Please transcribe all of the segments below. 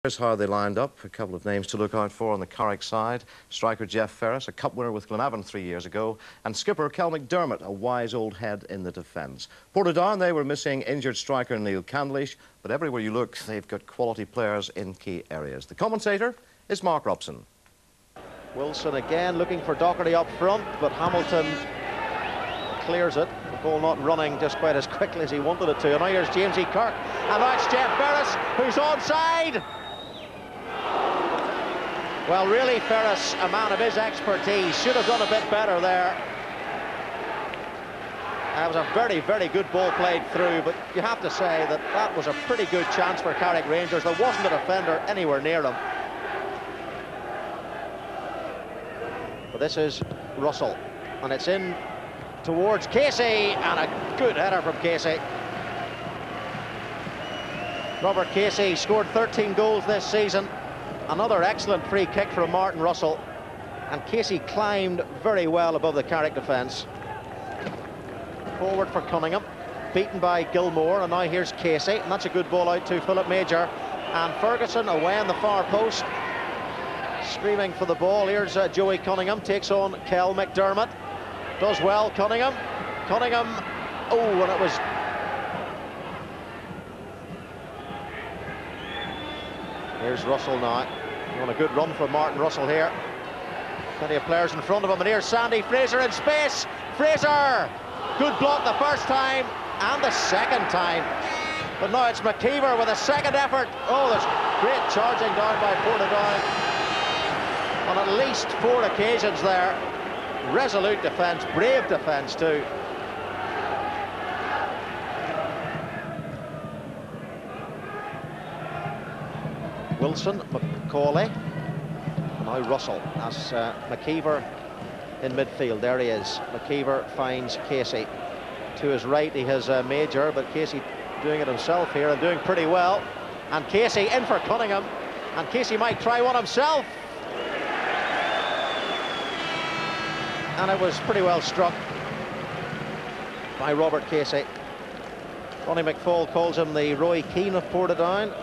Here's how they lined up. A couple of names to look out for on the Carrick side. Striker Jeff Ferris, a cup winner with Glenavon 3 years ago, and skipper Kel McDermott, a wise old head in the defence. Portadown, they were missing injured striker Neil Candlish, but everywhere you look, they've got quality players in key areas. The commentator is Mark Robson. Wilson again looking for Doherty up front, but Hamilton clears it. The ball not running just quite as quickly as he wanted it to. And now here's James E. Kirk, and now it's Jeff Ferris who's onside. Well, really, Ferris, a man of his expertise, should have done a bit better there. That was a very, very good ball played through, but you have to say that that was a pretty good chance for Carrick Rangers. There wasn't a defender anywhere near him. But this is Russell, and it's in towards Casey, and a good header from Casey. Robert Casey scored 13 goals this season. Another excellent free kick from Martin Russell, and Casey climbed very well above the Carrick defence. Forward for Cunningham, beaten by Gilmore, and now here's Casey, and that's a good ball out to Philip Major, and Ferguson away on the far post, screaming for the ball. Here's Joey Cunningham, takes on Kel McDermott, does well. Cunningham, oh, and it was here's Russell now. On a good run from Martin Russell here. Plenty of players in front of him, and here's Sandy Fraser in space. Fraser! Good block the first time and the second time. But now it's McKeever with a second effort. Oh, there's great charging down by Portadown on at least 4 occasions there. Resolute defence, brave defence too. Wilson, Macaulay, and now Russell. That's McKeever in midfield. There he is. McKeever finds Casey. To his right he has Major, but Casey doing it himself here and doing pretty well. And Casey in for Cunningham, and Casey might try one himself. And it was pretty well struck by Robert Casey. Ronnie McFall calls him the Roy Keane of Portadown.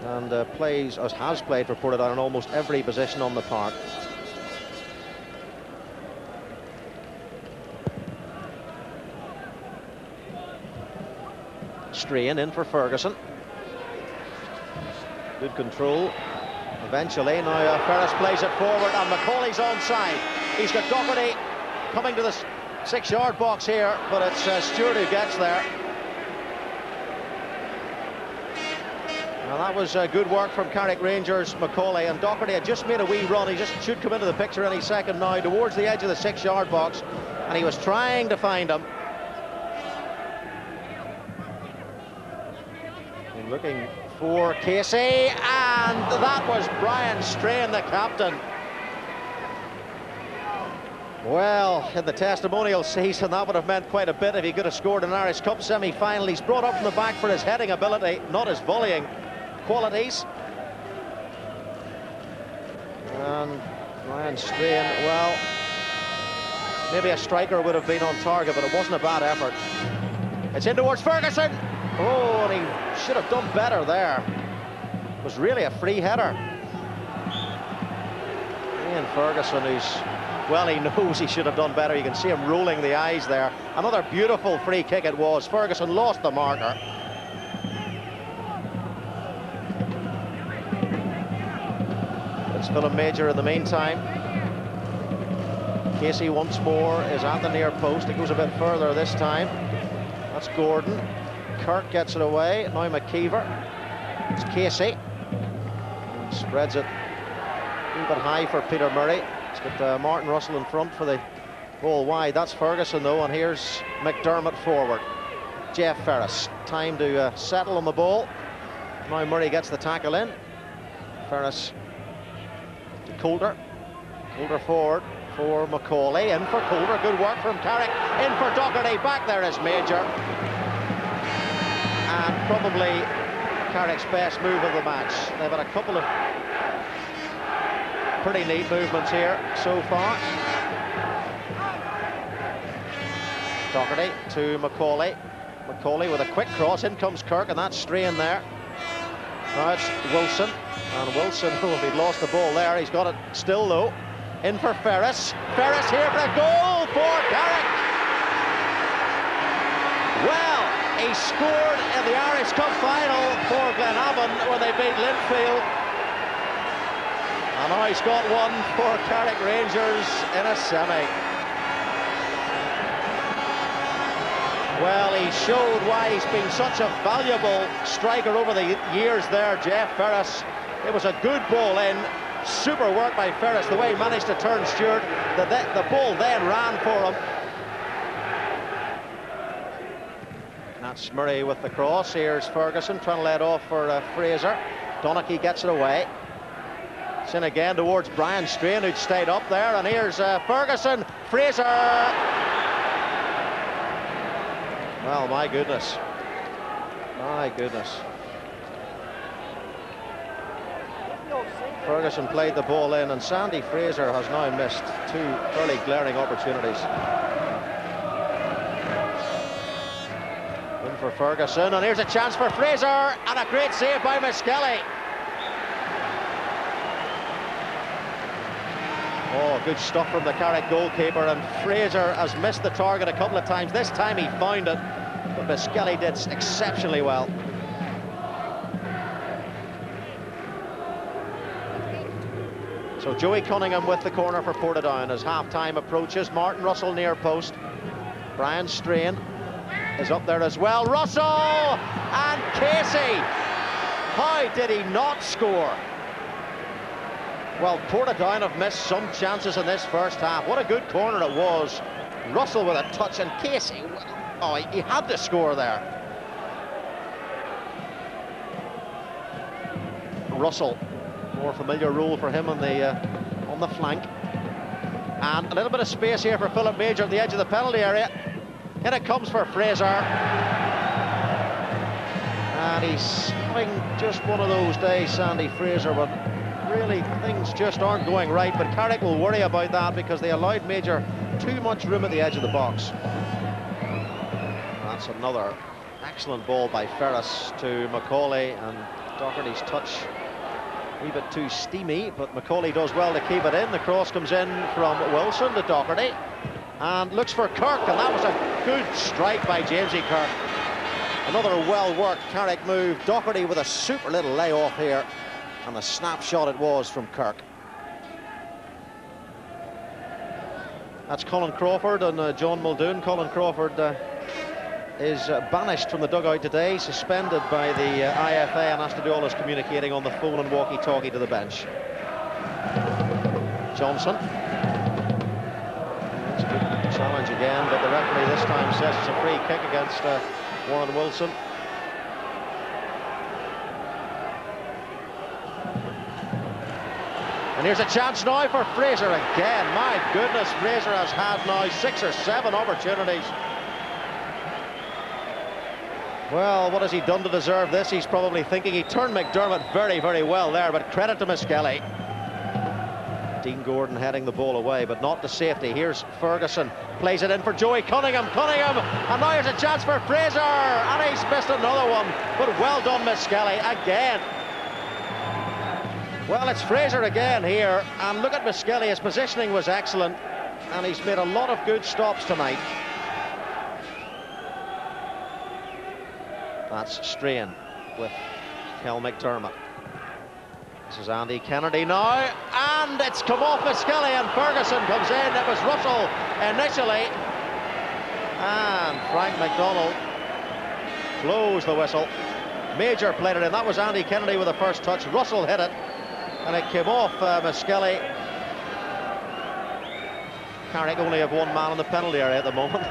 And has played for Portadown in almost every position on the park. Strain in for Ferguson. Good control. Eventually, now Ferris plays it forward, and Macaulay's onside. He's got Doherty coming to the 6-yard box here, but it's Stewart who gets there. Now that was good work from Carrick Rangers, Macaulay, and Doherty had just made a wee run. He just should come into the picture any second now towards the edge of the 6-yard box, and he was trying to find him. And looking for Casey, and that was Brian Strain, the captain. Well, in the testimonial season, that would have meant quite a bit if he could have scored an Irish Cup semi-final. He's brought up from the back for his heading ability, not his volleying qualities. And Brian Strain, well, maybe a striker would have been on target, but it wasn't a bad effort. It's in towards Ferguson. Oh, and he should have done better there. It was really a free header. Ian Ferguson, well, he knows he should have done better. You can see him rolling the eyes there. Another beautiful free kick it was. Ferguson lost the marker. It's Philip Major in the meantime. Casey once more is at the near post. It goes a bit further this time. That's Gordon. Kirk gets it away. Now McKeever. It's Casey. Spreads it a little bit high for Peter Murray. It's got Martin Russell in front for the ball wide. That's Ferguson though, and here's McDermott forward. Jeff Ferris. Time to settle on the ball. Now Murray gets the tackle in. Ferris to Coulter. Coulter forward for Macaulay. In for Coulter. Good work from Carrick. In for Doherty. Back there is Major. And probably Carrick's best move of the match. They've had a couple of pretty neat movements here so far. Doherty to Macaulay. Macaulay with a quick cross. In comes Kirk, and that's Strain there. Now it's Wilson. And Wilson, oh, if he'd lost the ball there, he's got it still though. In for Ferris. Ferris here for a goal for carrick. Well, he scored in the Irish Cup final for Glenavon when they beat Linfield. And now he's got one for Carrick Rangers in a semi. Well, he showed why he's been such a valuable striker over the years there, Jeff Ferris. It was a good ball in. Super work by Ferris, the way he managed to turn Stewart. The ball then ran for him. That's Murray with the cross. Here's Ferguson trying to let off for Fraser. Donachie gets it away. It's in again towards Brian Strain, who'd stayed up there. And here's Ferguson. Fraser. Well, my goodness. My goodness. Ferguson played the ball in, and Sandy Fraser has now missed two fairly glaring opportunities. In for Ferguson, and here's a chance for Fraser, and a great save by Miskelly. Oh, good stuff from the Carrick goalkeeper, and Fraser has missed the target a couple of times. This time he found it, but Miskelly did exceptionally well. So Joey Cunningham with the corner for Portadown as half-time approaches. Martin Russell near post. Brian Strain is up there as well. Russell and Casey. How did he not score? Well, Portadown have missed some chances in this first half. What a good corner it was. Russell with a touch, and Casey, oh, he had to score there. Russell, more familiar role for him on the flank. And a little bit of space here for Philip Major at the edge of the penalty area. In it comes for Fraser. And he's having just one of those days, Sandy Fraser, but really things just aren't going right. But Carrick will worry about that because they allowed Major too much room at the edge of the box. That's another excellent ball by Ferris to Macaulay, and Doherty's touch a wee bit too steamy, but Macaulay does well to keep it in. The cross comes in from Wilson to Doherty and looks for Kirk, and that was a good strike by Jamesy Kirk. Another well-worked Carrick move. Doherty with a super little layoff here, and a snapshot it was from Kirk. That's Colin Crawford and John Muldoon. Colin Crawford is banished from the dugout today, suspended by the IFA, and has to do all his communicating on the phone and walkie-talkie to the bench. Johnson. That's a good challenge again, but the referee this time says it's a free kick against Warren Wilson. And here's a chance now for Fraser again. My goodness, Fraser has had now 6 or 7 opportunities. Well, what has he done to deserve this? He's probably thinking. He turned McDermott very, very well there, but credit to Miskelly. Dean Gordon heading the ball away, but not to safety. Here's Ferguson, plays it in for Joey Cunningham, and now here's a chance for Fraser, and he's missed another one, but well done, Miskelly, again. Well, it's Fraser again here, and look at Miskelly. His positioning was excellent, and he's made a lot of good stops tonight. That's Strain with Kel McDermott. This is Andy Kennedy now, and it's come off Miskelly, and Ferguson comes in. It was Russell initially, and Frank McDonald blows the whistle. Major played it in. That was Andy Kennedy with the first touch. Russell hit it, and it came off Miskelly. Carrick only have one man in the penalty area at the moment,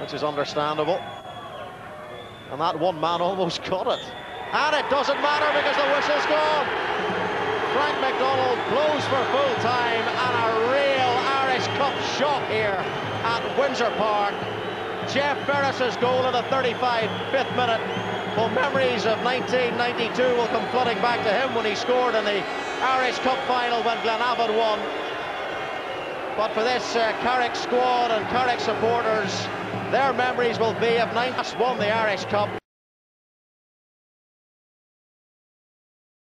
which is understandable. And that one man almost got it. And it doesn't matter because the whistle's gone. Frank McDonald blows for full time, and a real Irish Cup shock here at Windsor Park. Jeff Ferris's goal in the 35th minute. Well, memories of 1992 will come flooding back to him when he scored in the Irish Cup final when Glenavon won. But for this Carrick squad and Carrick supporters, their memories will be of 9 won the Irish Cup.